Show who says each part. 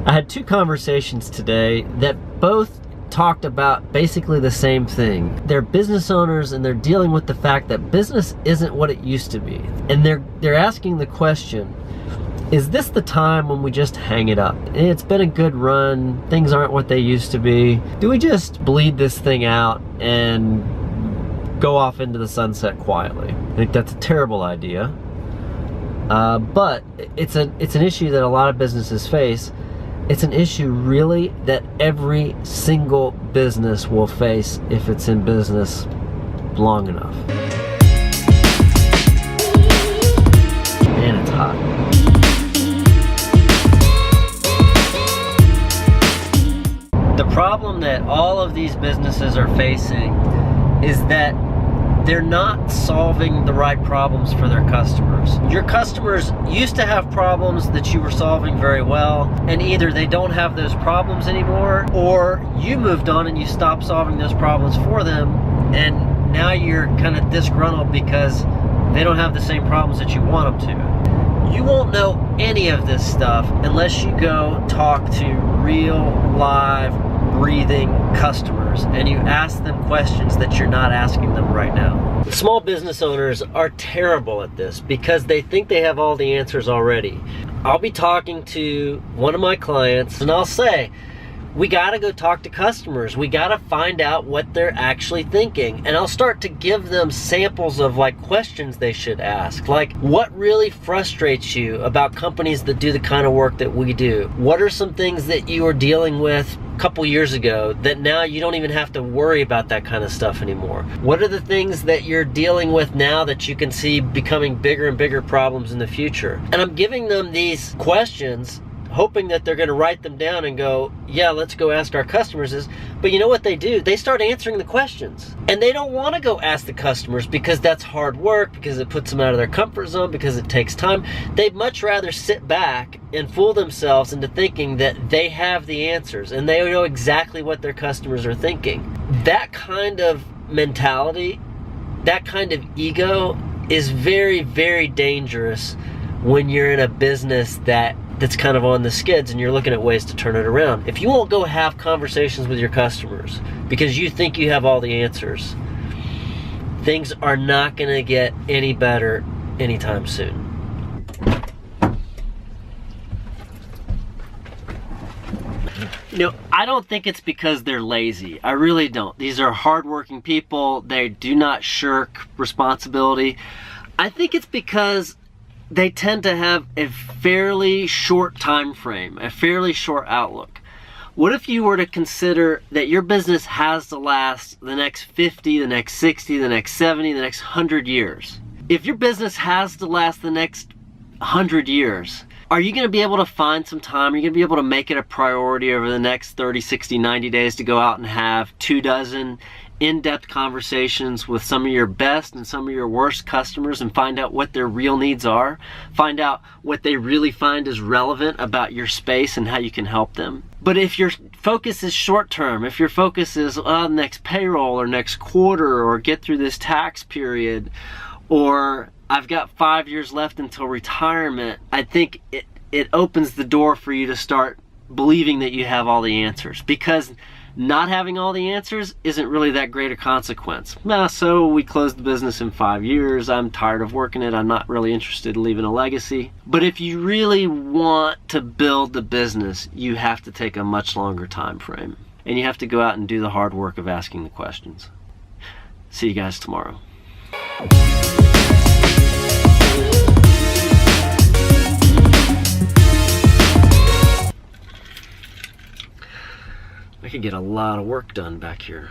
Speaker 1: I had two conversations today that both talked about basically the same thing. They're business owners and they're dealing with the fact that business isn't what it used to be. And they're asking the question, is this the time when we just hang it up? It's been a good run, things aren't what they used to be. Do we just bleed this thing out and go off into the sunset quietly? I think that's a terrible idea. But it's an issue that a lot of businesses face. It's an issue really that every single business will face if it's in business long enough. Man, it's hot. The problem that all of these businesses are facing is that they're not solving the right problems for their customers. Your customers used to have problems that you were solving very well, and either they don't have those problems anymore, or you moved on and you stopped solving those problems for them, and now you're kind of disgruntled because they don't have the same problems that you want them to. You won't know any of this stuff unless you go talk to real, live, breathing customers and you ask them questions that you're not asking them right now. Small business owners are terrible at this because they think they have all the answers already. I'll be talking to one of my clients and I'll say, we gotta go talk to customers. We gotta find out what they're actually thinking. And I'll start to give them samples of like questions they should ask. Like, what really frustrates you about companies that do the kind of work that we do? What are some things that you were dealing with a couple years ago that now you don't even have to worry about that kind of stuff anymore? What are the things that you're dealing with now that you can see becoming bigger and bigger problems in the future? And I'm giving them these questions hoping that they're gonna write them down and go, yeah, let's go ask our customers. But you know what they do? They start answering the questions. And they don't wanna go ask the customers because that's hard work, because it puts them out of their comfort zone, because it takes time. They'd much rather sit back and fool themselves into thinking that they have the answers and they know exactly what their customers are thinking. That kind of mentality, that kind of ego is very, very dangerous when you're in a business that's kind of on the skids and you're looking at ways to turn it around. If you won't go have conversations with your customers because you think you have all the answers, things are not gonna get any better anytime soon. You know, I don't think it's because they're lazy. I really don't. These are hardworking people. They do not shirk responsibility. I think it's because they tend to have a fairly short time frame, a fairly short outlook. What if you were to consider that your business has to last the next 50, the next 60, the next 70, the next 100 years? If your business has to last the next 100 years, are you gonna be able to find some time? Are you gonna be able to make it a priority over the next 30, 60, 90 days to go out and have 24 in-depth conversations with some of your best and some of your worst customers and find out what their real needs are? Find out what they really find is relevant about your space and how you can help them. But if your focus is short-term, if your focus is next payroll or next quarter or get through this tax period, or I've got 5 years left until retirement, I think it opens the door for you to start believing that you have all the answers, because not having all the answers isn't really that great a consequence. So we closed the business in 5 years. I'm tired of working it. I'm not really interested in leaving a legacy. But if you really want to build the business, you have to take a much longer time frame. And you have to go out and do the hard work of asking the questions. See you guys tomorrow. I could get a lot of work done back here.